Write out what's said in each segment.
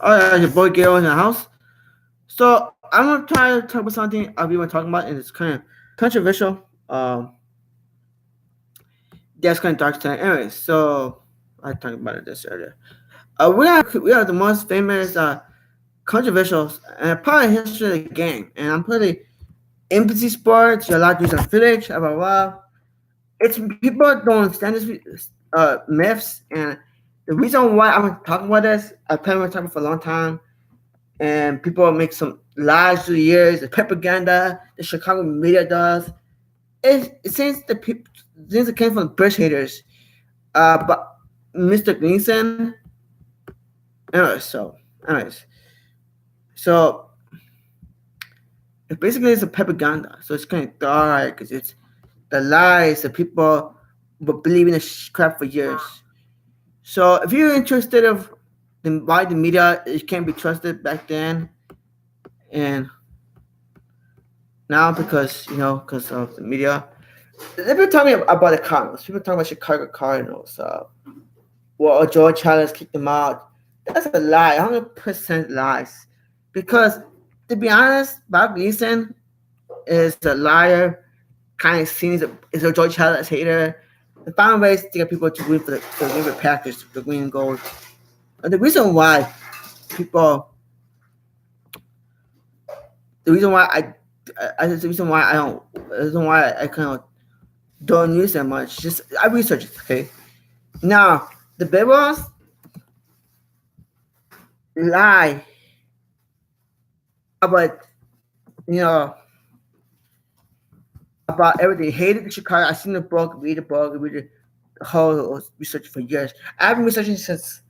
All right, your boy Gail in the house. So I'm gonna try to talk about something I've been talking about, and it's kind of controversial. That's kind of dark tonight. Anyway, so I talked about this earlier. We are the most famous controversial and part of the history of the game, and I'm putting empathy sports. You're allowed to use affiliate, blah blah blah. It's people don't understand this myths, and the reason why I'm talking about this, I've been talking for a long time, and people make some lies through the years, the propaganda the Chicago media does. It seems the people since it came from Bush haters. But Mr. Gleason, anyways, so it basically is a propaganda. So it's kind of dark because it's the lies that people were believing this crap for years. So if you're interested of why the media it can't be trusted back then and now because of the media. People tell me about the Cardinals. People talk about Chicago Cardinals. Well, George Charles kicked them out. That's a lie, 100% lies. Because to be honest, Bob Gleason is a liar, kind of seen as a George Charles hater. They found ways to get people to root for the Green Bay Packers, the green and gold. And the reason why people, the reason why the reason why I don't, the reason why I kind of don't use that much. Just I research it. Okay. Now the Bears lie about you know about everything. Hated the Chicago. I seen the book, read the whole research for years. I've been researching since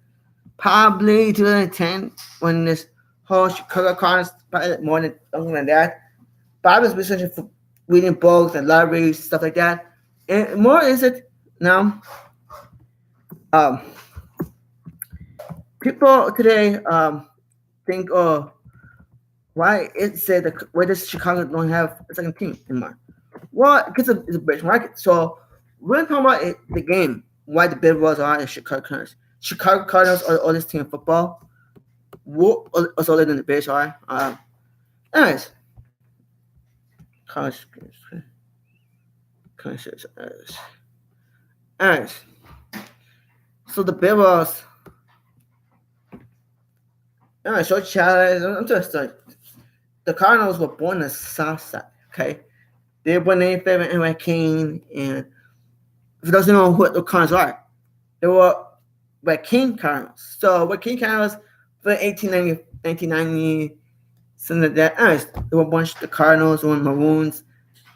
probably 2010 when this whole Chicago Cardinals probably more than longer than that. But I was researching for reading books and libraries stuff like that. And more is it now. Um, People today think, oh, why it said that why does Chicago don't have a second team anymore? Well, because it's a British market. So we're talking about the game. Why the Bears are in Chicago Cardinals. Chicago Cardinals are the oldest team in football. What also older than the Bears are. Anyways, college. Anyways, so the Bears. Anyways, so challenge. I'm just the Cardinals were born in the South Side. Okay, they were named favorite Henry King, and if you don't know what the Cardinals are, they were Red King Cardinals. So Red King Cardinals for 1990, something like that. Anyways, there were a bunch of the Cardinals, one Maroons.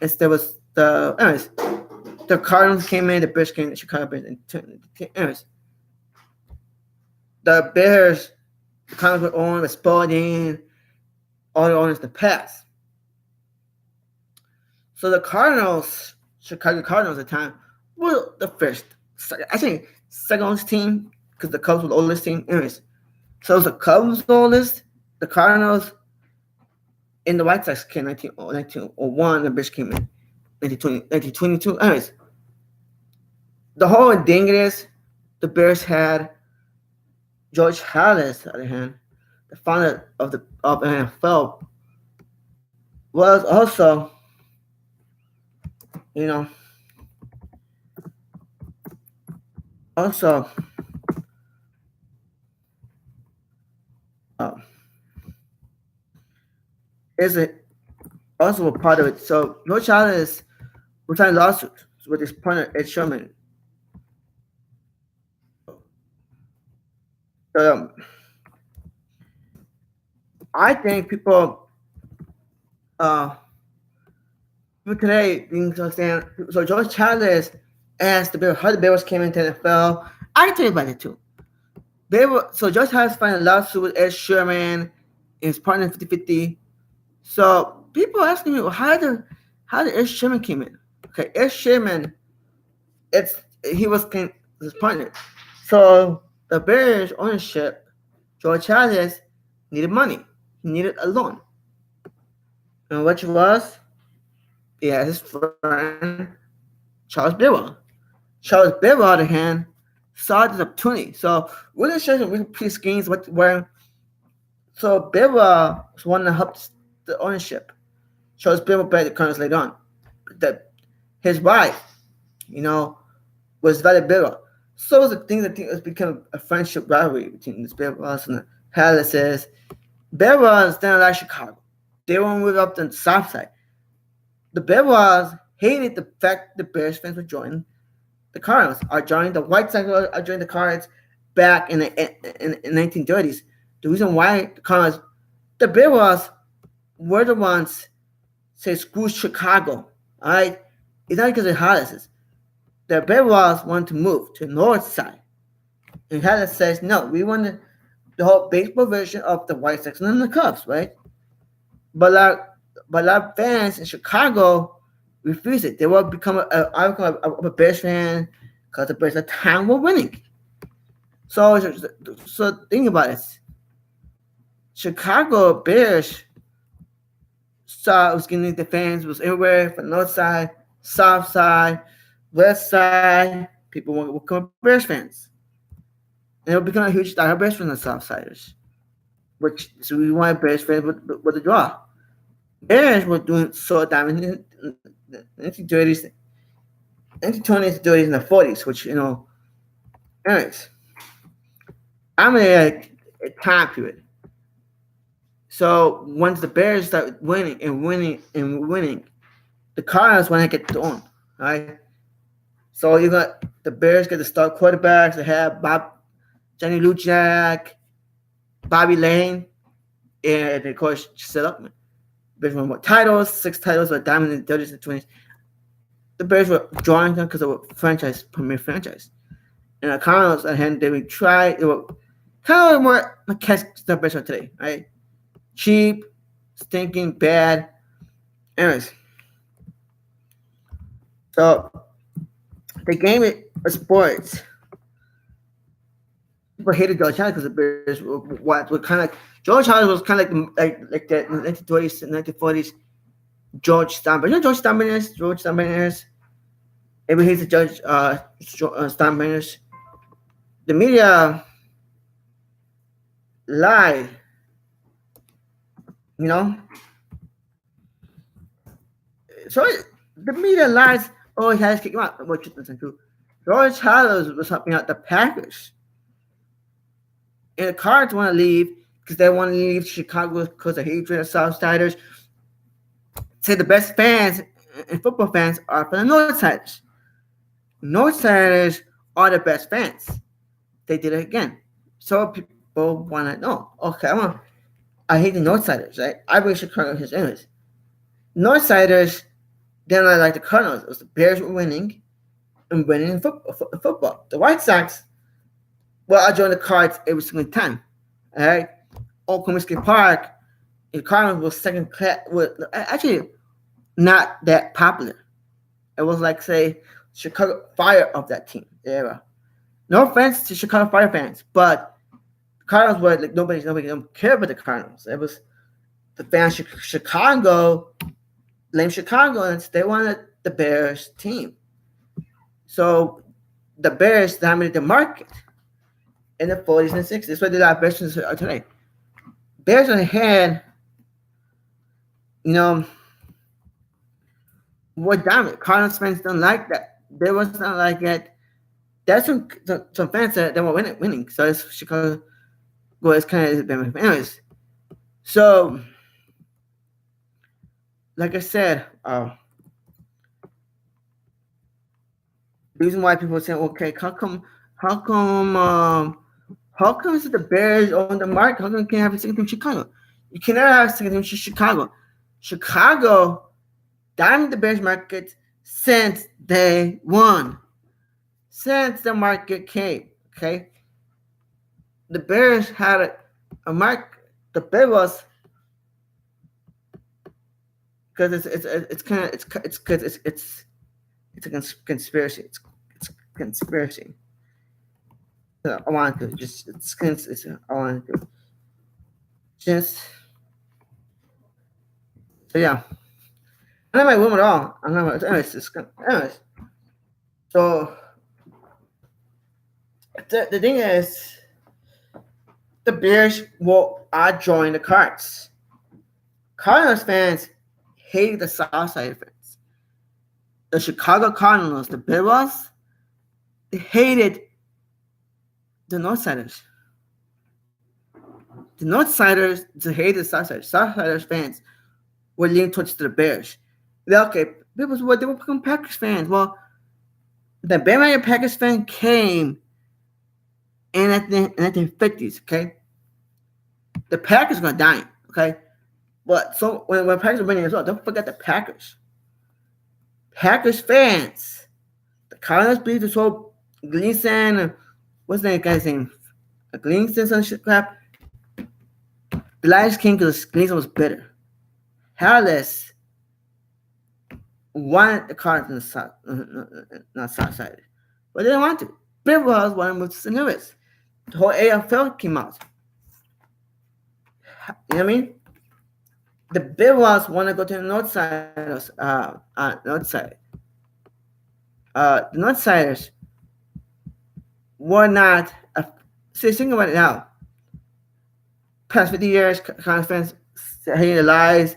Instead was the Cardinals came in, the Bears came in, the Chicago Bears. Anyways, the Bears, the Cardinals were owned by Spalding, all the owners the past. So the Cardinals, Chicago Cardinals at the time, were the first, I think, second oldest team because the Cubs were the oldest team. Anyways, so it was the Cubs the oldest, the Cardinals, and the White Sox came in 1901, the Bears came in 1922. Anyways, the whole thing is the Bears had George Halas, on the other hand, the founder of NFL, was also, also uh, is a also a part of it. So George Halas was trying lawsuits with his partner Ed Sherman. Um, I think uh, people today need to understand. So George Halas asked the Bears how the Bears came into the NFL. I can tell you about it too. So George Halas filed a lawsuit with Ed Sherman and his partner 50-50. So people are asking me, well, how did Ed Sherman came in? Okay, Ed Sherman, he was his partner. So the Bears ownership, George Halas needed money. He needed a loan. And which was, yeah, his friend Charles Bivol. Charles Bivol, on the other hand, saw this opportunity. So we're going to show you pretty schemes where So Bivol was one that helped the ownership. Shows Bivol back the Cardinals later on. That his wife, you know, was very Bivol. So it was a thing that has become a friendship rivalry between the Bivols and the Palaces. Bivols didn't like Chicago. They want to move up to the South Side. The Bivols hated the fact the Bears fans were joining the Cardinals, are joining the White Sox, are joining the Cards back in 1930s. The reason why the Cardinals, the Bivols were the ones say screw Chicago. All right, it's not because of Hollises. The Bivols wanted to move to the North Side, and Hollis says no. We want the whole baseball version of the White Sox and then the Cubs, right? But a lot of fans in Chicago refused it. They will become a Bears fan because the Bears at the time were winning. So think about it. Chicago Bears saw it was getting the fans was everywhere from north side, south side, west side. People will become Bears fans. And it will become a huge diehard Bears fans and Southsiders. Which so we wanted Bears fans with the draw. Bears were doing so dominant in the 1930s, 1920s, 30s, and the 40s, which anyways, I'm in a time period. So once the Bears start winning and winning and winning, the Cardinals want to get on, right? So you got the Bears get the star quarterbacks. They have Johnny Luciak, Bobby Lane, and of course Giselle Luckman. Bears won more titles, 6 titles were dominant in the 30s and 20s. The Bears were drawing them because they were premier franchise. And the Cardinals, on the hand, they would try, they were kind of more like the Bears are today, right? Cheap, stinking, bad. Anyways, so the game of sports. People hated George Allen because the Bears were kind of like George Allen was kind of like the 1920s and 1940s George Steinbrenner. You know George Steinbrenner? George Steinbrenner. Everyone hates the Judge Steinbrenner. The media lied, you know. So the media lies. Oh, he has to kick him out. Which isn't true. George Hallows was helping out the Packers. And the Cards want to leave because they want to leave Chicago because of hatred of Southsiders. Say the best fans and football fans are for the Northsiders. Northsiders are the best fans. They did it again. So people want to know. Okay, I hate the Northsiders, right? I wish Chicago his enemies. Northsiders didn't like the Cardinals. It was the Bears were winning and winning in football. The White Sox, well, I joined the Cards every single time. All right, Oakland Whiskey Park, the Cardinals was second class. Actually, not that popular. It was like say Chicago Fire of that team era. No offense to Chicago Fire fans, but the Cardinals were like nobody don't care about the Cardinals. It was the fans Chicago, blame Chicagoans. They wanted the Bears team, so the Bears dominated the market in the 40s and 60s. That's what the Bears are today. Bears on the hand, were dominant. Cardinals fans don't like that. They was not like it. There's some fans that were winning. So it's Chicago. Well, it's kind of anyways. So, like I said, the reason why people say, okay, how come is it the Bears on the market? How come you can't have a second team in Chicago? You can never have a second team in Chicago. Chicago dominated the Bears market since day one. Since the market came, okay? The Bears had a market. The Bears was because it's a conspiracy. It's conspiracy. I want to just I want to just so yeah. I'm not my woman at all. I'm not. Anyways. So the thing is, the Bears will join the Cards. Cardinals fans hate the Southside fans. The Chicago Cardinals, the Bears, they hated the Northsiders. The Northsiders they hated the Southsiders. Southsiders fans were leaning towards the Bears. Okay, people they were become Packers fans. Well, the Bandwagon Packers fan came in the 1950s. Okay, the Packers are gonna die. Okay, but so when Packers are winning as well, don't forget the Packers. Packers fans, the Cardinals believe this whole Gleason, what's that guy's name? Gleason some shit crap. The Lions came because Gleason was bitter. Harris wanted the Cardinals in the south, not south side, but they didn't want to. Bill was wanted to move to St. Louis. The whole AFL came out. You know what I mean? The Bills want to go to the north side. North side. The North Siders were not. See, think about it now. Past 50 years, Cardinals fans hating the lies.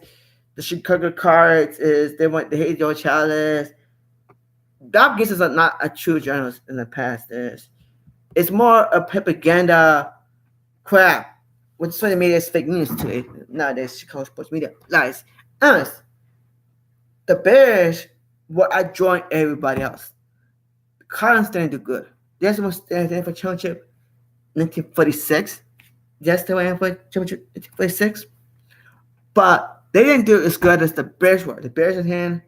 The Chicago Cards they hate Joe Chalice. Bob Gates is not a true journalist in the past. It's more a propaganda crap. Which social media is fake news today. Nowadays, Chicago sports media lies. Honest. The Bears will outjoin everybody else. The Cardinals didn't do good. They're supposed to stand for championship 1946. Yes, they went for championship 1946. But they didn't do as good as the Bears were. The Bears in hand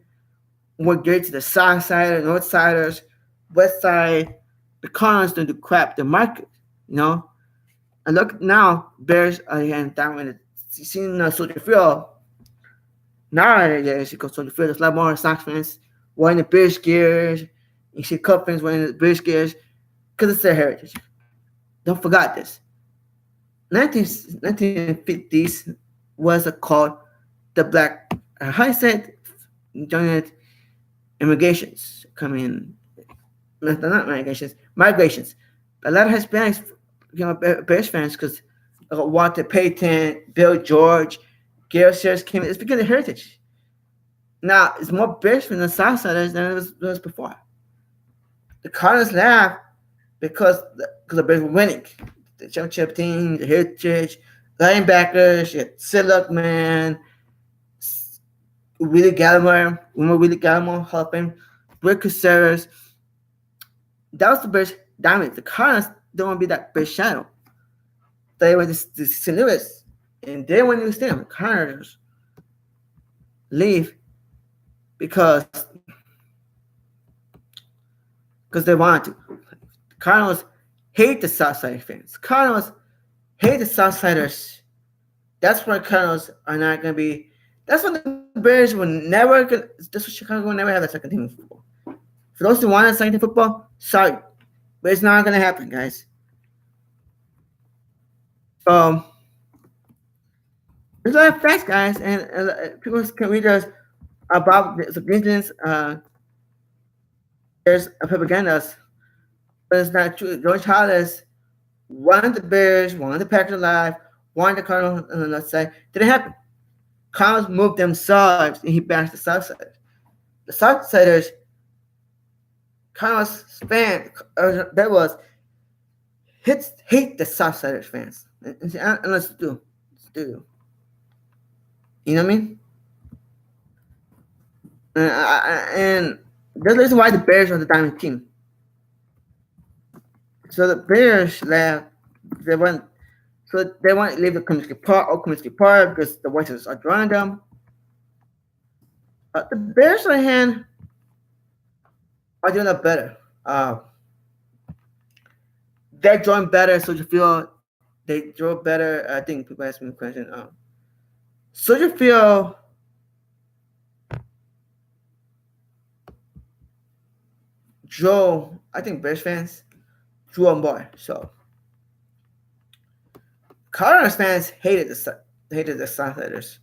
were great to the south side, the north siders, west side. The Cardinals didn't do crap. The market, you know. And look now, Bears are down in the seeing Soldier Field. Nowadays, you go to Soldier Field, there's a lot more Sox fans wearing the Bears gears. You see Cub fans wearing the Bears gears because it's their heritage. Don't forget this. 1950s was called the Black, how I said, joint immigrations coming, not migrations. A lot of Hispanics Bears fans because Walter Payton, Bill George, Gale Sayers came. It's because of heritage. Now it's more Bears fans than Southsiders than it was before. The Cardinals laugh because the Bears were winning. The championship team, the heritage, linebackers, you had Sillock, man, Willie Gallimore, Hall of Fame, Rick Caceres. That was the Bears dominant. The Cardinals don't want to be that Bears shadow. They went to St. Louis, and they went to stay on. The Cardinals leave because they wanted to. The Cardinals hate the Southside fans. Cardinals hate the Southsiders. That's why Cardinals are not going to be. That's why the Bears will never. That's why Chicago will never have a second team in football. For those who want a second team football, sorry, but it's not going to happen, guys. There's a lot of facts, guys, and people can read us about the reasons. There's a propaganda, but it's not true. George Hollis wanted the Bears, wanted the Packers alive, wanted the Cardinals on the left side. Didn't happen. Cardinals moved themselves, and he bashed the Southsiders. The Southsiders, Cardinals fans, that was hate the Southsiders fans. Unless do. You know what I mean? And there's a reason why the Bears are the diamond team. So the Bears left. They want to leave the Comiskey Park because the Whites are drawing them. The Bears, on the hand, are doing a lot better. They're drawing better. Soldier Field, they draw better. I think people ask me a question. Soldier Field drew, I think Bears fans drew on board. So Cardinals fans hated the Southsiders.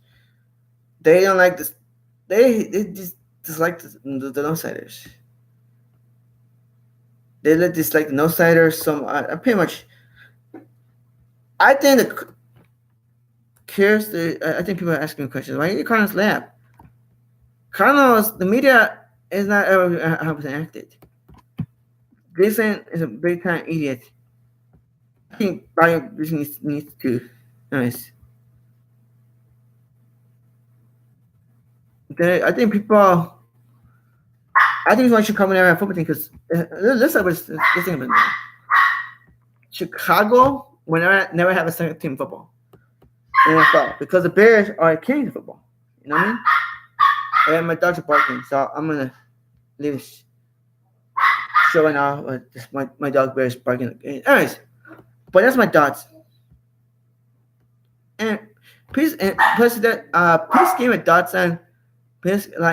They don't like this. They just dislike the Northsiders. They dislike the Northsiders. Some pretty much. I think I think people are asking questions. Why did Cardinals laugh? Cardinals, the media is not ever 100% accurate. Gleason is a big time idiot. I think Brian needs to. Nice. I think people. I think why Chicago never have football team because listen, this thing about Chicago will never have a second team football in NFL because the Bears are king of football. You know what I mean? And my dogs are barking, so I'm gonna leave this show right now. Just my dog Bears barking. Anyways, but that's my thoughts. And please, please give me thoughts on please like.